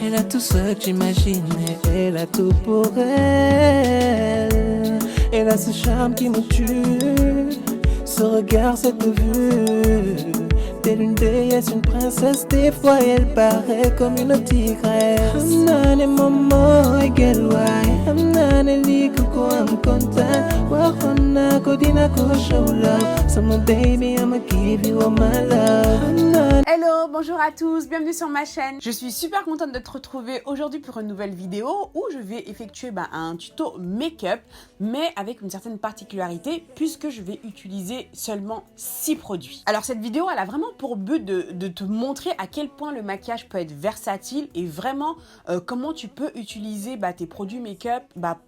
Elle a tout ce que j'imaginais, elle a tout pour elle. Elle a ce charme qui me tue, ce regard, cette vue. Telle une déesse, une princesse, des fois elle paraît comme une tigresse. I'm not a mama, girl, why? I'm not a little girl, I'm content. Wahona, kodina, ko show love. So my baby, I'ma give you all my love. Hello, bonjour à tous, bienvenue sur ma chaîne. Je suis super contente de te retrouver aujourd'hui pour une nouvelle vidéo où je vais effectuer un tuto make-up, mais avec une certaine particularité puisque je vais utiliser seulement 6 produits. Alors cette vidéo, elle a vraiment pour but de te montrer à quel point le maquillage peut être versatile et vraiment comment tu peux utiliser tes produits make-up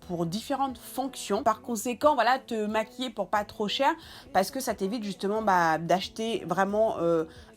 pour différentes fonctions. Par conséquent, voilà, te maquiller pour pas trop cher parce que ça t'évite justement d'acheter vraiment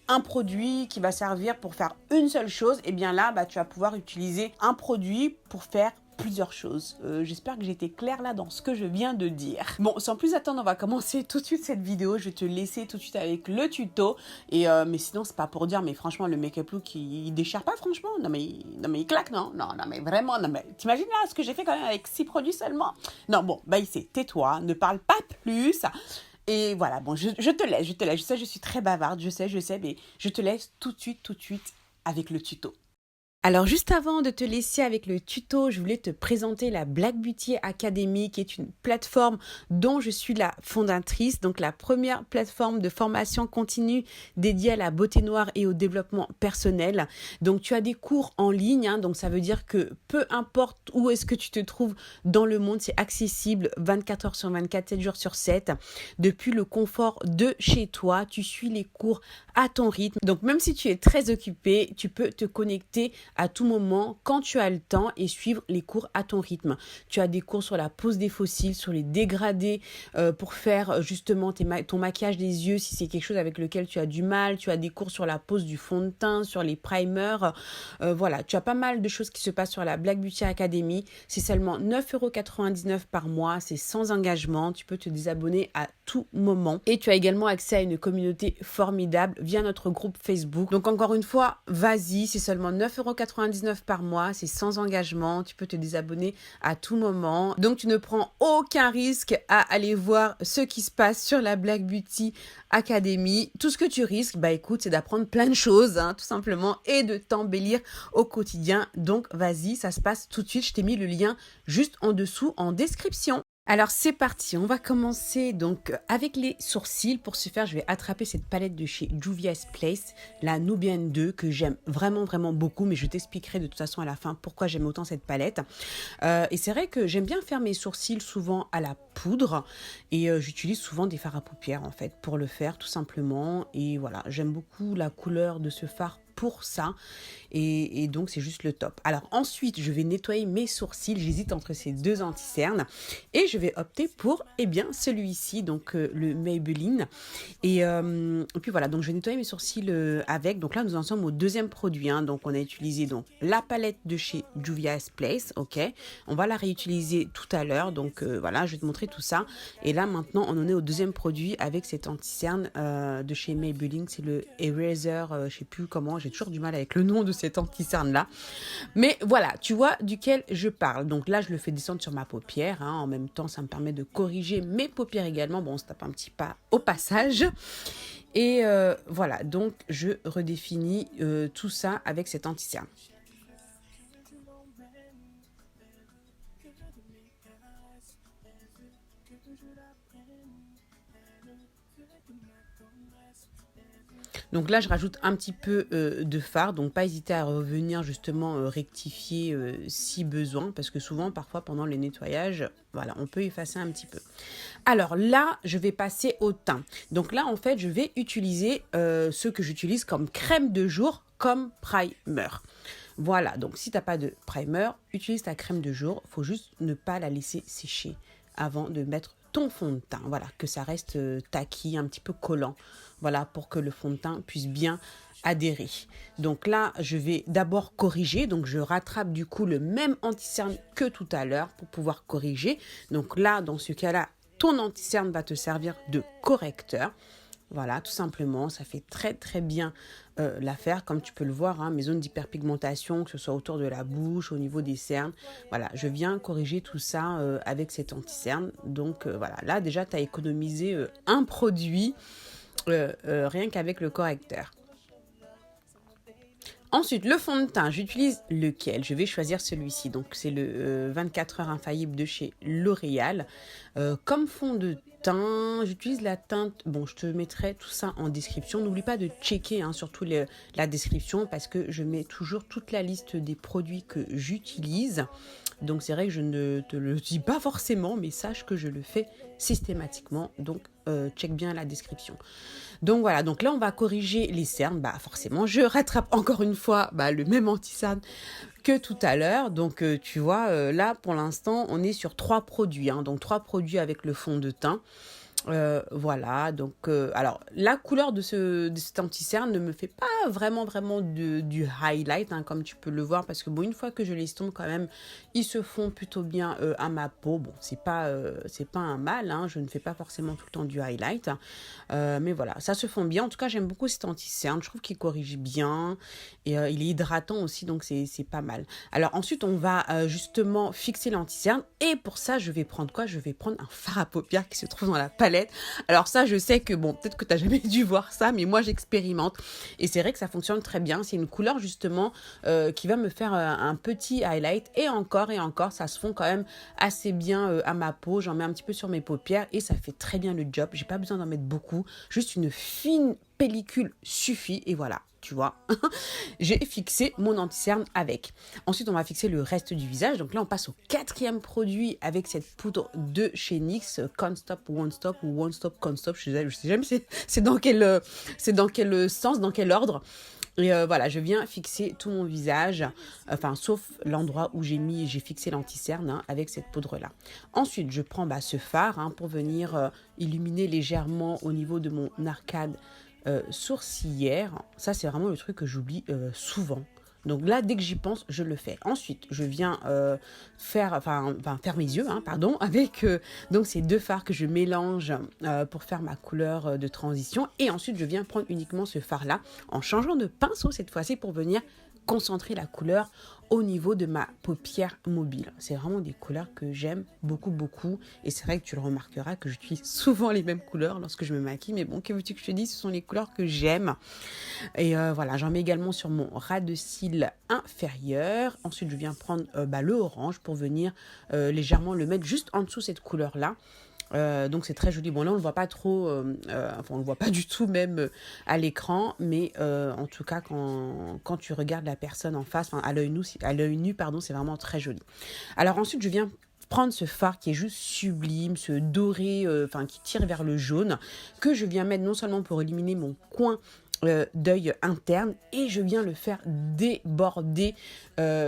un produit qui va servir pour faire une seule chose. Et bien là, tu vas pouvoir utiliser un produit pour faire plusieurs choses. J'espère que j'étais claire là dans ce que je viens de dire. Bon, sans plus attendre, on va commencer tout de suite cette vidéo. Je vais te laisser tout de suite avec le tuto. Et mais sinon, c'est pas pour dire, mais franchement, le make-up look, il déchire pas, franchement. Non, mais il claque, non, mais vraiment, non, mais t'imagines là ce que j'ai fait quand même avec 6 produits seulement? Non, bon, ici, tais-toi, ne parle pas plus. Et voilà, bon, je te laisse. Je sais, je suis très bavarde, je sais, mais je te laisse tout de suite avec le tuto. Alors juste avant de te laisser avec le tuto, je voulais te présenter la Black Beauty Academy qui est une plateforme dont je suis la fondatrice, donc la première plateforme de formation continue dédiée à la beauté noire et au développement personnel. Donc tu as des cours en ligne, donc ça veut dire que peu importe où est-ce que tu te trouves dans le monde, c'est accessible 24 heures sur 24, 7 jours sur 7. Depuis le confort de chez toi, tu suis les cours à ton rythme. Donc même si tu es très occupé, tu peux te connecter à tout moment quand tu as le temps et suivre les cours à ton rythme. Tu as des cours sur la pose des faux cils, sur les dégradés pour faire justement ton maquillage des yeux si c'est quelque chose avec lequel tu as du mal. Tu as des cours sur la pose du fond de teint, sur les primers. Voilà, tu as pas mal de choses qui se passent sur la Black Beauty Academy. C'est seulement 9,99 € par mois. C'est sans engagement. Tu peux te désabonner à tout moment. Et tu as également accès à une communauté formidable via notre groupe Facebook. Donc encore une fois, vas-y, c'est seulement 9,99 € par mois, c'est sans engagement, tu peux te désabonner à tout moment. Donc tu ne prends aucun risque à aller voir ce qui se passe sur la Black Beauty Academy. Tout ce que tu risques, écoute, c'est d'apprendre plein de choses, tout simplement, et de t'embellir au quotidien. Donc vas-y, ça se passe tout de suite. Je t'ai mis le lien juste en dessous en description. Alors c'est parti, on va commencer donc avec les sourcils. Pour ce faire, je vais attraper cette palette de chez Juvia's Place, la Nubian 2, que j'aime vraiment beaucoup, mais je t'expliquerai de toute façon à la fin pourquoi j'aime autant cette palette. Et c'est vrai que j'aime bien faire mes sourcils souvent à la poudre, et j'utilise souvent des fards à paupières en fait pour le faire tout simplement. Et voilà, j'aime beaucoup la couleur de ce fard pour ça, et donc c'est juste le top. Alors ensuite je vais nettoyer mes sourcils, j'hésite entre ces deux anti-cernes et je vais opter pour celui-ci, donc le Maybelline, et puis voilà, donc je vais nettoyer mes sourcils avec. Donc là nous en sommes au deuxième produit, donc on a utilisé donc la palette de chez Juvia's Place, ok, on va la réutiliser tout à l'heure, donc voilà, je vais te montrer tout ça. Et là maintenant on en est au deuxième produit avec cet anti-cerne de chez Maybelline, c'est le Eraser, je sais plus comment, j'ai toujours du mal avec le nom de cet anti-cerne là, mais voilà, tu vois duquel je parle. Donc là je le fais descendre sur ma paupière, en même temps ça me permet de corriger mes paupières également. Bon, on se tape un petit pas au passage, et voilà, donc je redéfinis tout ça avec cet anti-cerne. Donc là, je rajoute un petit peu de fard, donc pas hésiter à revenir justement rectifier si besoin, parce que souvent, parfois, pendant les nettoyages, voilà, on peut effacer un petit peu. Alors là, je vais passer au teint. Donc là, en fait, je vais utiliser ce que j'utilise comme crème de jour, comme primer. Voilà, donc si tu n'as pas de primer, utilise ta crème de jour. Il faut juste ne pas la laisser sécher avant de mettre ton fond de teint. Voilà, que ça reste tacky, un petit peu collant. Voilà, pour que le fond de teint puisse bien adhérer. Donc là, je vais d'abord corriger. Donc je rattrape du coup le même anti-cerne que tout à l'heure pour pouvoir corriger. Donc là, dans ce cas-là, ton anti-cerne va te servir de correcteur. Voilà, tout simplement, ça fait très bien l'affaire. Comme tu peux le voir, hein, mes zones d'hyperpigmentation, que ce soit autour de la bouche, au niveau des cernes. Voilà, je viens corriger tout ça avec cet anti-cerne. Donc voilà, là déjà, tu as économisé un produit rien qu'avec le correcteur. Ensuite, le fond de teint, j'utilise lequel? Je vais choisir celui-ci. Donc, c'est le 24 heures infaillible de chez L'Oréal. Comme fond de teint, j'utilise la teinte... Bon, je te mettrai tout ça en description. N'oublie pas de checker surtout la description parce que je mets toujours toute la liste des produits que j'utilise. Donc, c'est vrai que je ne te le dis pas forcément, mais sache que je le fais systématiquement. Donc, check bien la description. Donc voilà, donc là on va corriger les cernes. Bah forcément, je rattrape encore une fois le même anti-cerne que tout à l'heure. Donc tu vois, là pour l'instant, on est sur 3 produits. Donc 3 produits avec le fond de teint. Voilà, donc alors la couleur de cet anti-cerne ne me fait pas vraiment du highlight, comme tu peux le voir, parce que bon, une fois que je les estompe quand même, ils se font plutôt bien à ma peau. Bon, c'est pas un mal, je ne fais pas forcément tout le temps du highlight, mais voilà, ça se fond bien. En tout cas, j'aime beaucoup cet anti-cerne, je trouve qu'il corrige bien et il est hydratant aussi, donc c'est pas mal. Alors ensuite, on va justement fixer l'anti-cerne et pour ça, je vais prendre quoi? Je vais prendre un fard à paupières qui se trouve dans la palette. Alors ça, je sais que bon, peut-être que tu n'as jamais dû voir ça, mais moi j'expérimente et c'est vrai que ça fonctionne très bien. C'est une couleur justement qui va me faire un petit highlight et encore, ça se fond quand même assez bien à ma peau. J'en mets un petit peu sur mes paupières et ça fait très bien le job. J'ai pas besoin d'en mettre beaucoup, juste une fine pellicule suffit et voilà. Tu vois, j'ai fixé mon anti-cerne avec. Ensuite, on va fixer le reste du visage. Donc là, on passe au 4e produit avec cette poudre de chez NYX, Can't Stop, Won't Stop ou Won't Stop, Can't Stop. Je sais jamais c'est dans quel sens, dans quel ordre. Et voilà, je viens fixer tout mon visage, sauf l'endroit où j'ai fixé l'anti-cerne avec cette poudre-là. Ensuite, je prends ce fard pour venir illuminer légèrement au niveau de mon arcade sourcilière. Ça, c'est vraiment le truc que j'oublie souvent. Donc là, dès que j'y pense, je le fais. Ensuite, je viens faire mes yeux, avec donc ces 2 fards que je mélange pour faire ma couleur de transition. Et ensuite, je viens prendre uniquement ce fard-là en changeant de pinceau cette fois-ci pour venir concentrer la couleur au niveau de ma paupière mobile. C'est vraiment des couleurs que j'aime beaucoup et c'est vrai que tu le remarqueras que j'utilise souvent les mêmes couleurs lorsque je me maquille, mais bon, que veux-tu que je te dise, ce sont les couleurs que j'aime. Et voilà, j'en mets également sur mon ras de cils inférieur. Ensuite, je viens prendre le orange pour venir légèrement le mettre juste en dessous cette couleur-là. Donc c'est très joli. Bon là on le voit pas trop, on le voit pas du tout même à l'écran, mais en tout cas quand tu regardes la personne en face, à l'œil nu, c'est vraiment très joli. Alors ensuite je viens prendre ce fard qui est juste sublime, ce doré, qui tire vers le jaune, que je viens mettre non seulement pour éliminer mon coin d'œil interne et je viens le faire déborder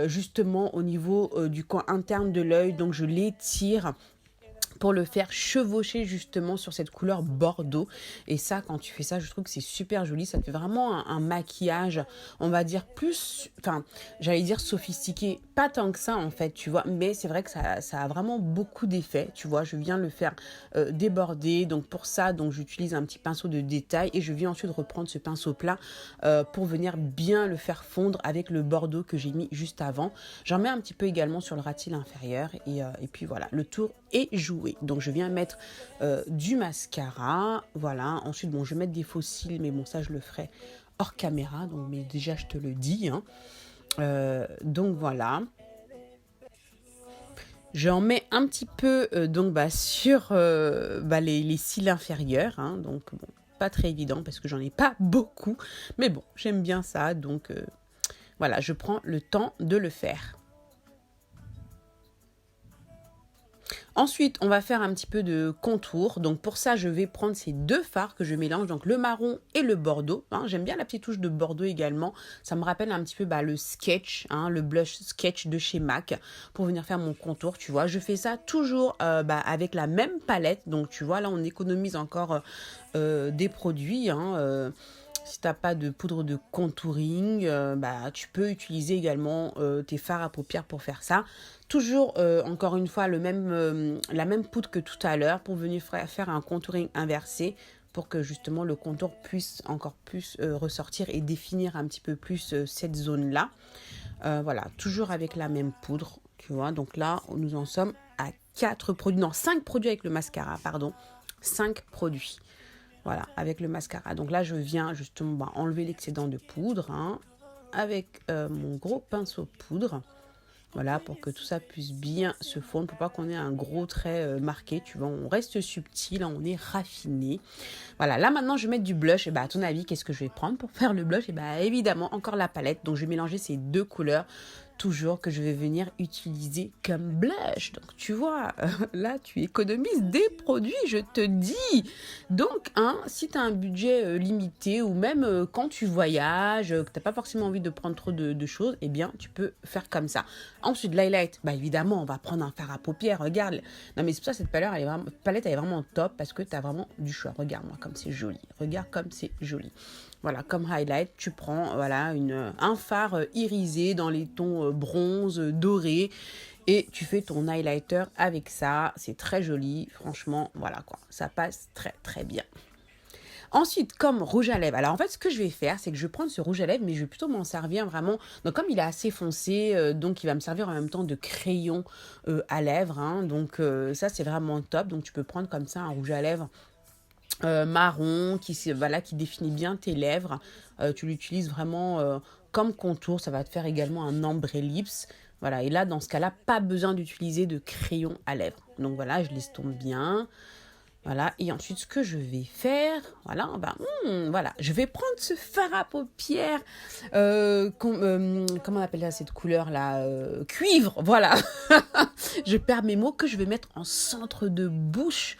justement au niveau du coin interne de l'œil. Donc je l'étire pour le faire chevaucher justement sur cette couleur bordeaux. Et ça, quand tu fais ça, je trouve que c'est super joli. Ça te fait vraiment un maquillage, on va dire plus, j'allais dire sophistiqué. Pas tant que ça en fait, tu vois. Mais c'est vrai que ça a vraiment beaucoup d'effets, tu vois. Je viens le faire déborder. Donc pour ça, j'utilise un petit pinceau de détail et je viens ensuite reprendre ce pinceau plat pour venir bien le faire fondre avec le bordeaux que j'ai mis juste avant. J'en mets un petit peu également sur le ras de cils inférieur et puis voilà, le tour est joué. Donc je viens mettre du mascara, voilà. Ensuite je vais mettre des faux cils, mais bon ça je le ferai hors caméra, donc mais déjà je te le dis. Donc voilà. J'en mets un petit peu sur les cils inférieurs, donc bon, pas très évident parce que j'en ai pas beaucoup, mais bon j'aime bien ça, donc voilà, je prends le temps de le faire. Ensuite, on va faire un petit peu de contour. Donc pour ça, je vais prendre ces 2 fards que je mélange, donc le marron et le bordeaux. J'aime bien la petite touche de bordeaux également. Ça me rappelle un petit peu le sketch, le blush sketch de chez MAC pour venir faire mon contour, tu vois. Je fais ça toujours avec la même palette. Donc tu vois, là, on économise encore des produits. Si tu n'as pas de poudre de contouring, tu peux utiliser également tes fards à paupières pour faire ça. Toujours, encore une fois, la même poudre que tout à l'heure pour venir faire un contouring inversé. pour que justement le contour puisse encore plus ressortir et définir un petit peu plus cette zone-là. Voilà, toujours avec la même poudre, tu vois. Donc là, nous en sommes à 4 produits, non, 5 produits avec le mascara, pardon. 5 produits, voilà, avec le mascara. Donc là, je viens justement enlever l'excédent de poudre, hein, avec mon gros pinceau poudre. Voilà, pour que tout ça puisse bien se fondre, pour pas qu'on ait un gros trait marqué, tu vois. On reste subtil, on est raffiné. Voilà, là maintenant, je vais mettre du blush. Et bah, à ton avis, qu'est-ce que je vais prendre pour faire le blush? Et bah, évidemment, encore la palette. Donc, je vais mélanger ces deux couleurs, toujours que je vais venir utiliser comme blush. Donc, tu vois, là, tu économises des produits, je te dis. Donc, hein, si tu as un budget limité ou même quand tu voyages, que tu n'as pas forcément envie de prendre trop de choses, eh bien, tu peux faire comme ça. Ensuite, l'highlight, bah évidemment, on va prendre un fard à paupières. Regarde, non mais c'est pour ça cette palette, elle est vraiment top parce que tu as vraiment du choix. Regarde-moi comme c'est joli. Regarde comme c'est joli. Voilà, comme highlight, tu prends voilà, un fard irisé dans les tons bronze, doré. Et tu fais ton highlighter avec ça. C'est très joli. Franchement, voilà quoi. Ça passe très très bien. Ensuite, comme rouge à lèvres. Alors, en fait, ce que je vais faire, c'est que je vais prendre ce rouge à lèvres, mais je vais plutôt m'en servir vraiment. Donc, comme il est assez foncé, donc il va me servir en même temps de crayon à lèvres. Hein, donc, ça, c'est vraiment top. Donc, tu peux prendre comme ça un rouge à lèvres marron qui définit bien tes lèvres. Tu l'utilises vraiment comme contour. Ça va te faire également un ombre ellipse. Voilà. Et là, dans ce cas-là, pas besoin d'utiliser de crayon à lèvres. Donc, voilà, je l'estompe bien. Voilà, et ensuite, ce que je vais faire, voilà, voilà, je vais prendre ce fard à paupières, comment on appelle ça, cette couleur-là, cuivre, voilà. Je perds mes mots, que je vais mettre en centre de bouche.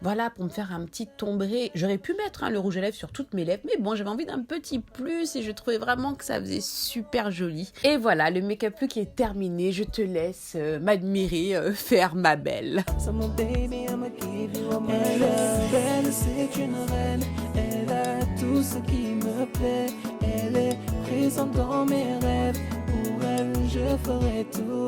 Voilà, pour me faire un petit ombré. J'aurais pu mettre le rouge à lèvres sur toutes mes lèvres, mais bon, j'avais envie d'un petit plus et je trouvais vraiment que ça faisait super joli. Et voilà, le make-up look est terminé. Je te laisse m'admirer faire ma belle. So mon baby, I'ma give you a elle est belle, c'est une reine. Elle a tout ce qui me plaît. Elle est présente dans mes rêves. Pour elle, je ferai tout.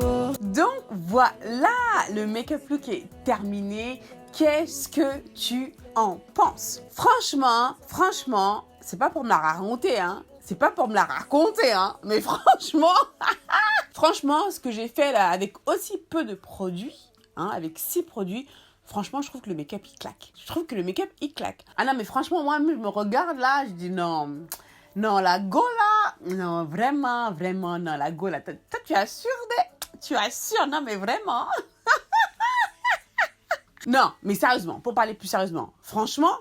Donc voilà, le make-up look est terminé. Qu'est-ce que tu en penses? Franchement, c'est pas pour me la raconter, hein. C'est pas pour me la raconter, hein. Mais franchement, franchement, ce que j'ai fait là, avec aussi peu de produits, hein, avec 6 produits, franchement, je trouve que le make-up, il claque. Je trouve que le make-up, il claque. Ah non, mais franchement, moi, je me regarde là, je dis non, la go là, non, vraiment, non, la go là. Toi, tu assures, non, mais vraiment. Non, mais sérieusement, pour parler plus sérieusement, franchement,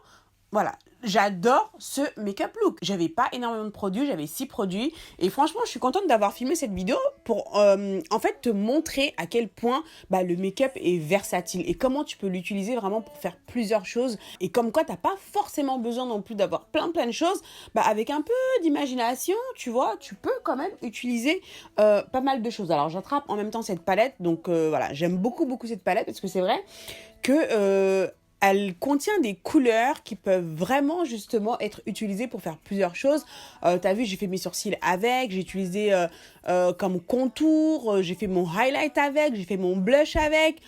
voilà, j'adore ce make-up look. J'avais pas énormément de produits, j'avais 6 produits. Et franchement, je suis contente d'avoir filmé cette vidéo pour en fait te montrer à quel point le make-up est versatile et comment tu peux l'utiliser vraiment pour faire plusieurs choses. Et comme quoi, t'as pas forcément besoin non plus d'avoir plein de choses. Avec un peu d'imagination, tu vois, tu peux quand même utiliser pas mal de choses. Alors, j'attrape en même temps cette palette. Donc voilà, j'aime beaucoup cette palette parce que c'est vrai que elle contient des couleurs qui peuvent vraiment justement être utilisées pour faire plusieurs choses. T'as vu, j'ai fait mes sourcils avec, j'ai utilisé comme contour, j'ai fait mon highlight avec, j'ai fait mon blush avec,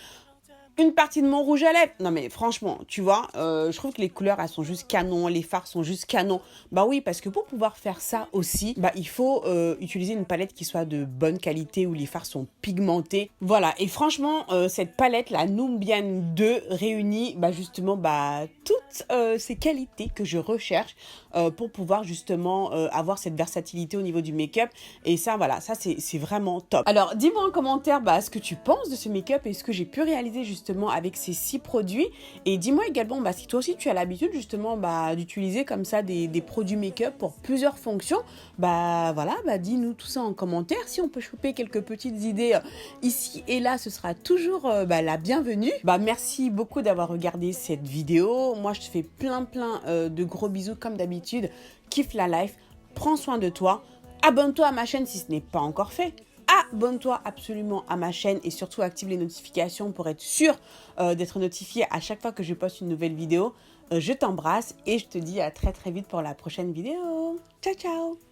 une partie de mon rouge à lèvres. Non mais franchement, tu vois, je trouve que les couleurs, elles sont juste canon, les fards sont juste canon. Oui, parce que pour pouvoir faire ça aussi, il faut utiliser une palette qui soit de bonne qualité, où les fards sont pigmentés. Voilà, et franchement, cette palette, la Numbian 2, réunit justement toutes ces qualités que je recherche pour pouvoir justement avoir cette versatilité au niveau du make-up. Et ça, voilà, ça c'est vraiment top. Alors, dis-moi en commentaire ce que tu penses de ce make-up et ce que j'ai pu réaliser justement avec ces 6 produits. Et dis-moi également si toi aussi tu as l'habitude justement d'utiliser comme ça des produits make-up pour plusieurs fonctions. Voilà, dis-nous tout ça en commentaire. Si on peut choper quelques petites idées ici et là, ce sera toujours la bienvenue. Merci beaucoup d'avoir regardé cette vidéo. Moi, je te fais plein de gros bisous comme d'habitude. Kiffe la life, prends soin de toi. Abonne-toi à ma chaîne si ce n'est pas encore fait. Abonne-toi absolument à ma chaîne et surtout active les notifications pour être sûr d'être notifié à chaque fois que je poste une nouvelle vidéo. Je t'embrasse et je te dis à très vite pour la prochaine vidéo. Ciao, ciao!